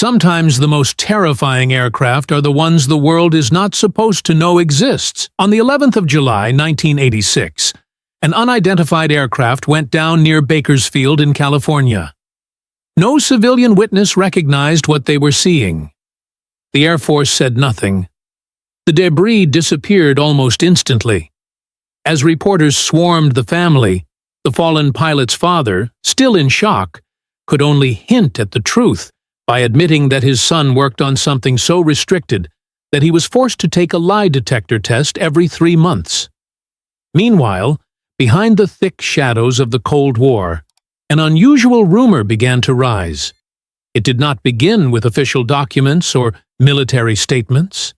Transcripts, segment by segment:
Sometimes the most terrifying aircraft are the ones the world is not supposed to know exists. On the 11th of July, 1986, an unidentified aircraft went down near Bakersfield in California. No civilian witness recognized what they were seeing. The Air Force said nothing. The debris disappeared almost instantly. As reporters swarmed the family, the fallen pilot's father, still in shock, could only hint at the truth by admitting that his son worked on something so restricted that he was forced to take a lie detector test every 3 months. Meanwhile, behind the thick shadows of the Cold War, an unusual rumor began to rise. It did not begin with official documents or military statements.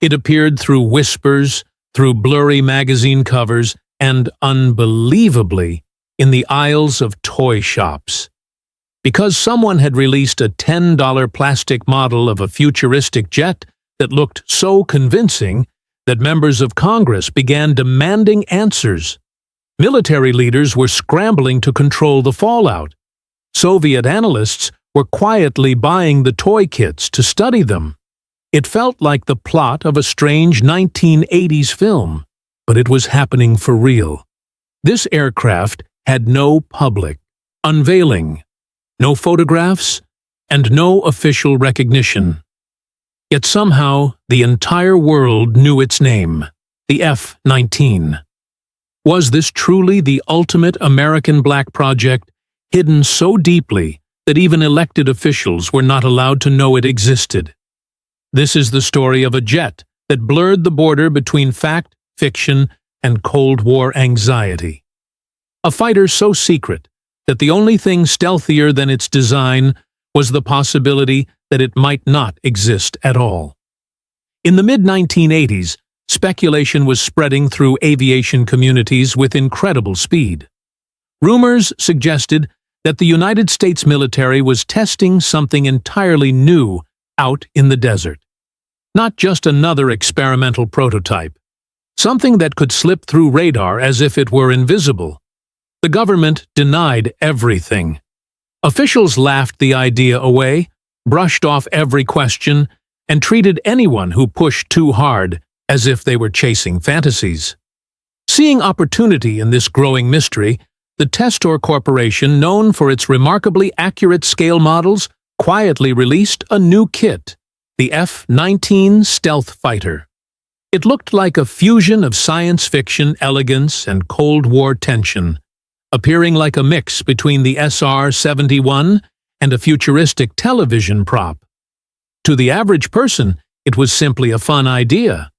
It appeared through whispers, through blurry magazine covers, and, unbelievably, in the aisles of toy shops. Because someone had released a $10 plastic model of a futuristic jet that looked so convincing that members of Congress began demanding answers. Military leaders were scrambling to control the fallout. Soviet analysts were quietly buying the toy kits to study them. It felt like the plot of a strange 1980s film, but it was happening for real. This aircraft had no public unveiling, no photographs, and no official recognition. Yet somehow the entire world knew its name, the F-19. Was this truly the ultimate American black project, hidden so deeply that even elected officials were not allowed to know it existed? This is the story of a jet that blurred the border between fact, fiction, and Cold War anxiety. A fighter so secret that the only thing stealthier than its design was the possibility that it might not exist at all. In the mid-1980s, speculation was spreading through aviation communities with incredible speed. Rumors suggested that the United States military was testing something entirely new out in the desert. Not just another experimental prototype. Something that could slip through radar as if it were invisible. The government denied everything. Officials laughed the idea away, brushed off every question, and treated anyone who pushed too hard as if they were chasing fantasies. Seeing opportunity in this growing mystery, the Testors Corporation, known for its remarkably accurate scale models, quietly released a new kit, the F-19 stealth fighter. It looked like a fusion of science fiction elegance and Cold War tension, appearing like a mix between the SR-71 and a futuristic television prop. To the average person, it was simply a fun idea.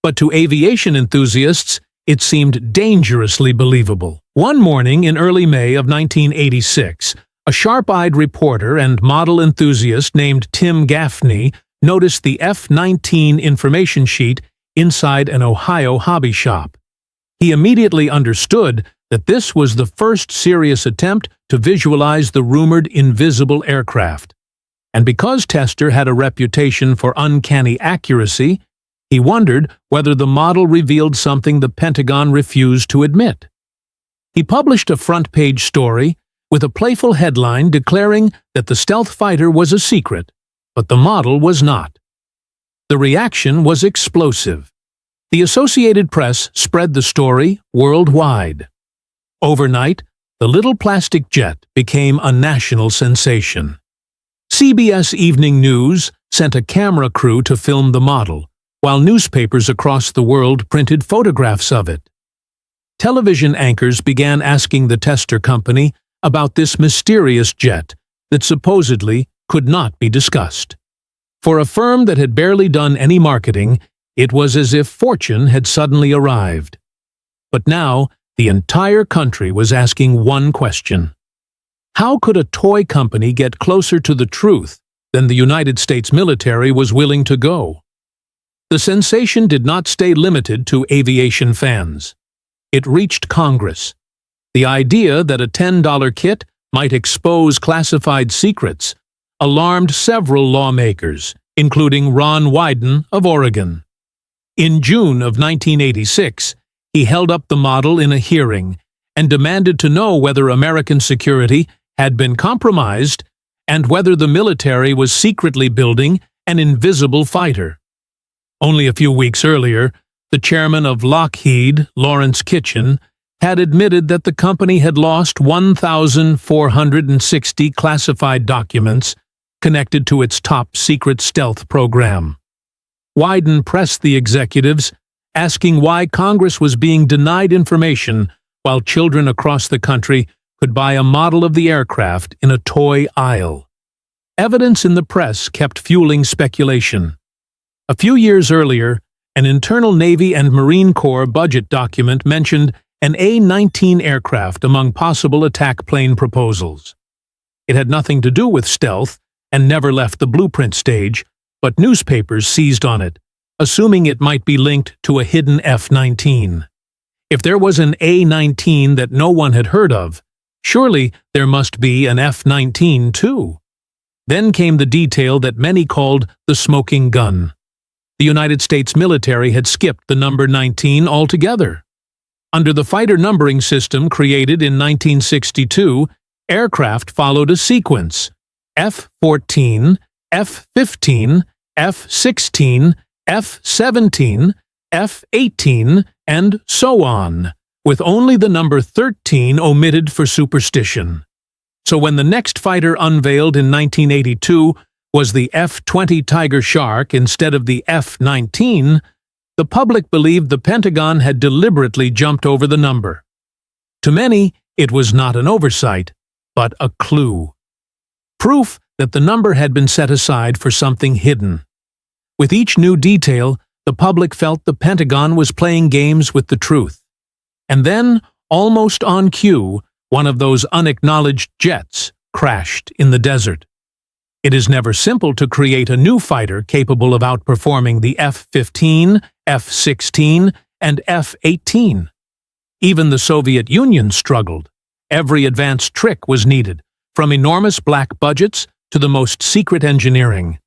But to aviation enthusiasts, it seemed dangerously believable. One morning in early May of 1986, a sharp-eyed reporter and model enthusiast named Tim Gaffney noticed the F-19 information sheet inside an Ohio hobby shop. He immediately understood that this was the first serious attempt to visualize the rumored invisible aircraft. And because Tester had a reputation for uncanny accuracy, he wondered whether the model revealed something the Pentagon refused to admit. He published a front-page story with a playful headline declaring that the stealth fighter was a secret, but the model was not. The reaction was explosive. The Associated Press spread the story worldwide. Overnight, the little plastic jet became a national sensation. CBS Evening News sent a camera crew to film the model, while newspapers across the world printed photographs of it. Television anchors began asking the Tester company about this mysterious jet that supposedly could not be discussed. For a firm that had barely done any marketing, it was as if fortune had suddenly arrived. But now, the entire country was asking one question. How could a toy company get closer to the truth than the United States military was willing to go? The sensation did not stay limited to aviation fans. It reached Congress. The idea that a $10 kit might expose classified secrets alarmed several lawmakers, including Ron Wyden of Oregon. In June of 1986, he held up the model in a hearing and demanded to know whether American security had been compromised and whether the military was secretly building an invisible fighter. Only a few weeks earlier, the chairman of Lockheed, Lawrence Kitchen, had admitted that the company had lost 1,460 classified documents connected to its top-secret stealth program. Wyden pressed the executives, asking why Congress was being denied information while children across the country could buy a model of the aircraft in a toy aisle. Evidence in the press kept fueling speculation. A few years earlier, an internal Navy and Marine Corps budget document mentioned an A-19 aircraft among possible attack plane proposals. It had nothing to do with stealth and never left the blueprint stage, but newspapers seized on it, assuming it might be linked to a hidden F-19. If there was an A-19 that no one had heard of, surely there must be an F-19 too. Then came the detail that many called the smoking gun. The United States military had skipped the number 19 altogether. Under the fighter numbering system created in 1962, aircraft followed a sequence: F-14, F-15, F-16, F-17, F-18, and so on, with only the number 13 omitted for superstition. So when the next fighter unveiled in 1982 was the F-20 Tiger Shark instead of the F-19, the public believed the Pentagon had deliberately jumped over the number. To many, it was not an oversight, but a clue. Proof that the number had been set aside for something hidden. With each new detail, the public felt the Pentagon was playing games with the truth. And then, almost on cue, one of those unacknowledged jets crashed in the desert. It is never simple to create a new fighter capable of outperforming the F-15, F-16, and F-18. Even the Soviet Union struggled. Every advanced trick was needed, from enormous black budgets to the most secret engineering.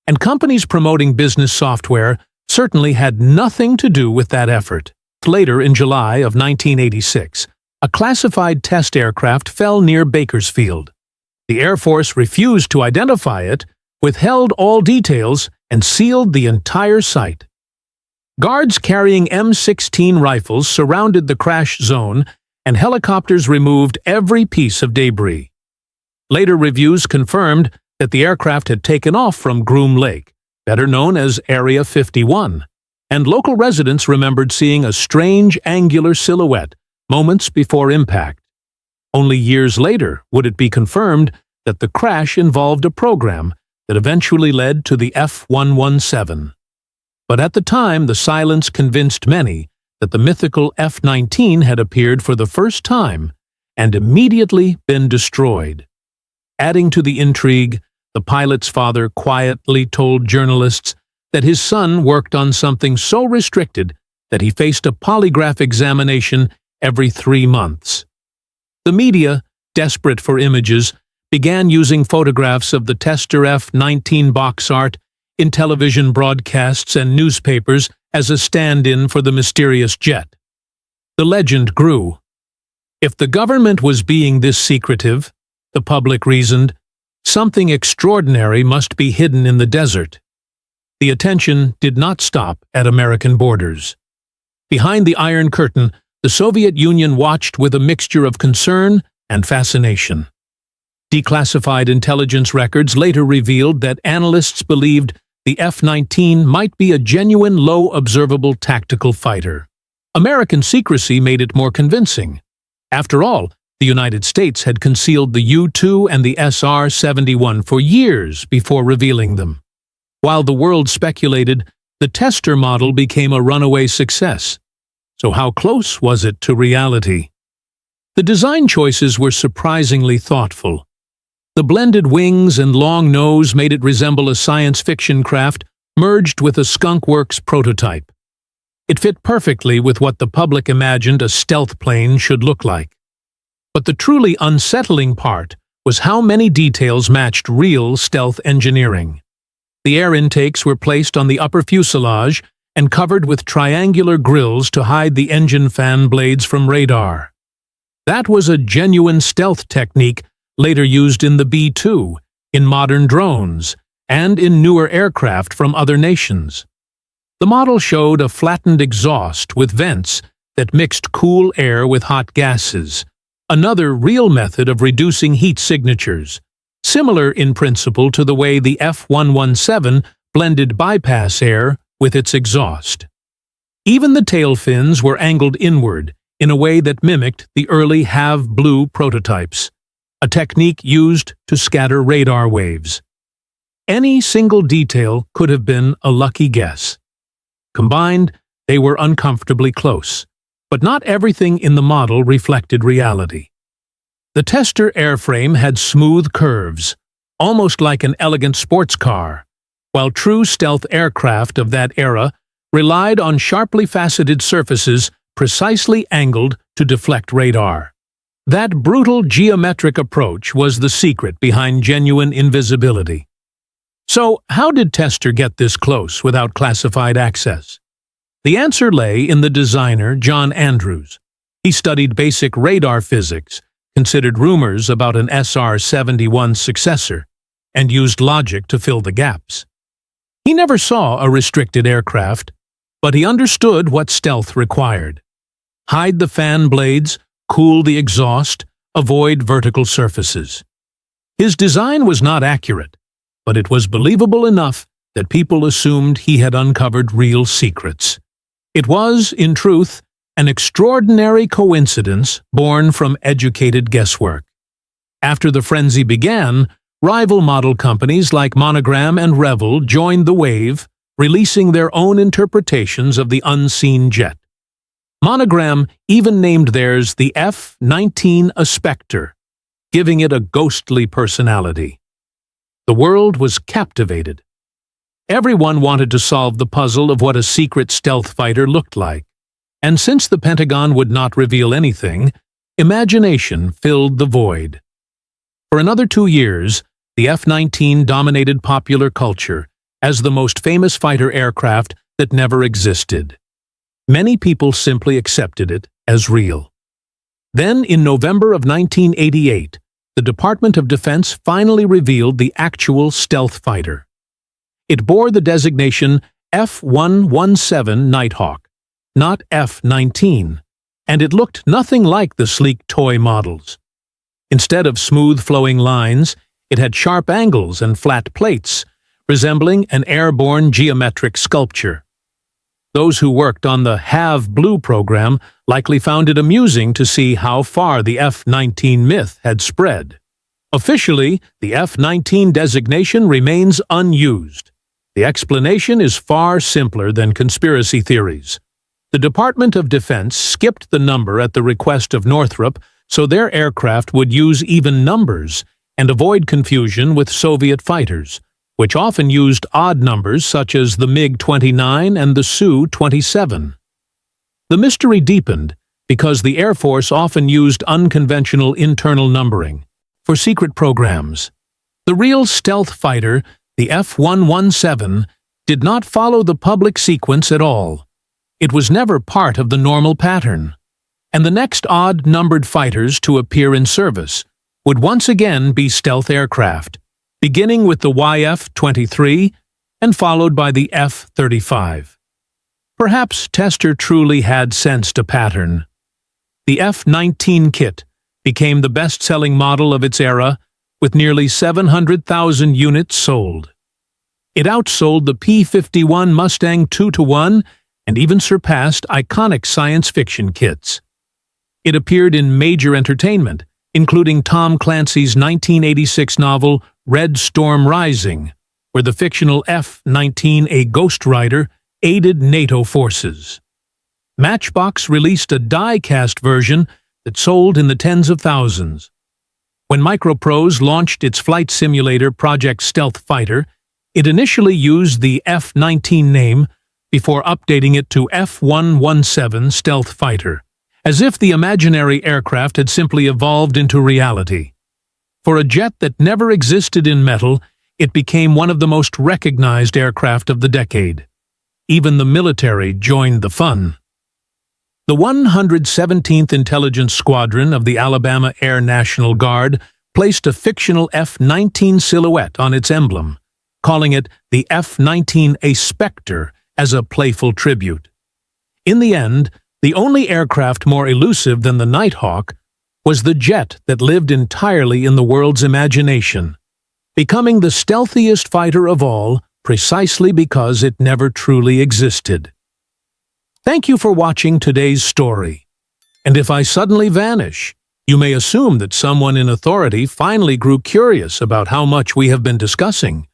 And companies promoting business software certainly had nothing to do with that effort. Later, in July of 1986, a classified test aircraft fell near Bakersfield. The Air Force refused to identify it, withheld all details, and sealed the entire site. Guards carrying M16 rifles surrounded the crash zone, and helicopters removed every piece of debris. Later reviews confirmed that the aircraft had taken off from Groom Lake, better known as Area 51, and local residents remembered seeing a strange angular silhouette moments before impact. Only years later would it be confirmed that the crash involved a program that eventually led to the F-117. But at the time, the silence convinced many that the mythical F-19 had appeared for the first time and immediately been destroyed. Adding to the intrigue, the pilot's father quietly told journalists that his son worked on something so restricted that he faced a polygraph examination every 3 months. The media, desperate for images, began using photographs of the Tester F-19 box art in television broadcasts and newspapers as a stand-in for the mysterious jet. The legend grew. If the government was being this secretive, the public reasoned, something extraordinary must be hidden in the desert. The attention did not stop at American borders. Behind the Iron Curtain, the Soviet Union watched with a mixture of concern and fascination. Declassified intelligence records later revealed that analysts believed the F-19 might be a genuine low-observable tactical fighter. American secrecy made it more convincing. After all, the United States had concealed the U-2 and the SR-71 for years before revealing them. While the world speculated, the Tester model became a runaway success. So how close was it to reality? The design choices were surprisingly thoughtful. The blended wings and long nose made it resemble a science fiction craft merged with a Skunk Works prototype. It fit perfectly with what the public imagined a stealth plane should look like. But the truly unsettling part was how many details matched real stealth engineering. The air intakes were placed on the upper fuselage and covered with triangular grills to hide the engine fan blades from radar. That was a genuine stealth technique later used in the B-2 in modern drones, and in newer aircraft from other nations. The model showed a flattened exhaust with vents that mixed cool air with hot gases, another real method of reducing heat signatures, similar in principle to the way the F-117 blended bypass air with its exhaust. Even the tail fins were angled inward in a way that mimicked the early have-blue prototypes, a technique used to scatter radar waves. Any single detail could have been a lucky guess. Combined, they were uncomfortably close, but not everything in the model reflected reality. The Tester airframe had smooth curves, almost like an elegant sports car, while true stealth aircraft of that era relied on sharply faceted surfaces precisely angled to deflect radar. That brutal geometric approach was the secret behind genuine invisibility. So, how did Tester get this close without classified access? The answer lay in the designer, John Andrews. He studied basic radar physics, considered rumors about an SR-71 successor, and used logic to fill the gaps. He never saw a restricted aircraft, but he understood what stealth required. Hide the fan blades, cool the exhaust, avoid vertical surfaces. His design was not accurate, but it was believable enough that people assumed he had uncovered real secrets. It was, in truth, an extraordinary coincidence born from educated guesswork. After the frenzy began, rival model companies like Monogram and Revell joined the wave, releasing their own interpretations of the unseen jet. Monogram even named theirs the F-19 Spectre, giving it a ghostly personality. The world was captivated. Everyone wanted to solve the puzzle of what a secret stealth fighter looked like, and since the Pentagon would not reveal anything, imagination filled the void. For another 2 years, the F-19 dominated popular culture as the most famous fighter aircraft that never existed. Many people simply accepted it as real. Then, in November of 1988, the Department of Defense finally revealed the actual stealth fighter. It bore the designation F-117 Nighthawk, not F-19, and it looked nothing like the sleek toy models. Instead of smooth flowing lines, it had sharp angles and flat plates, resembling an airborne geometric sculpture. Those who worked on the Have Blue program likely found it amusing to see how far the F-19 myth had spread. Officially, the F-19 designation remains unused. The explanation is far simpler than conspiracy theories. The Department of Defense skipped the number at the request of Northrop so their aircraft would use even numbers and avoid confusion with Soviet fighters, which often used odd numbers such as the MiG-29 and the Su-27. The mystery deepened because the Air Force often used unconventional internal numbering for secret programs. The real stealth fighter, the F-117, did not follow the public sequence at all. It was never part of the normal pattern, and the next odd-numbered fighters to appear in service would once again be stealth aircraft, beginning with the YF-23 and followed by the F-35. Perhaps Tester truly had sensed a pattern. The F-19 kit became the best-selling model of its era, with nearly 700,000 units sold. It outsold the P-51 Mustang 2-to-1 and even surpassed iconic science fiction kits. It appeared in major entertainment, including Tom Clancy's 1986 novel Red Storm Rising, where the fictional F-19, a Ghost Rider, aided NATO forces. Matchbox released a die-cast version that sold in the tens of thousands. When Microprose launched its flight simulator Project Stealth Fighter, it initially used the F-19 name before updating it to F-117 Stealth Fighter, as if the imaginary aircraft had simply evolved into reality. For a jet that never existed in metal, it became one of the most recognized aircraft of the decade. Even the military joined the fun. The 117th Intelligence Squadron of the Alabama Air National Guard placed a fictional F-19 silhouette on its emblem, calling it the F-19 A Spectre as a playful tribute. In the end, the only aircraft more elusive than the Nighthawk was the jet that lived entirely in the world's imagination, becoming the stealthiest fighter of all precisely because it never truly existed. Thank you for watching today's story. And if I suddenly vanish, you may assume that someone in authority finally grew curious about how much we have been discussing.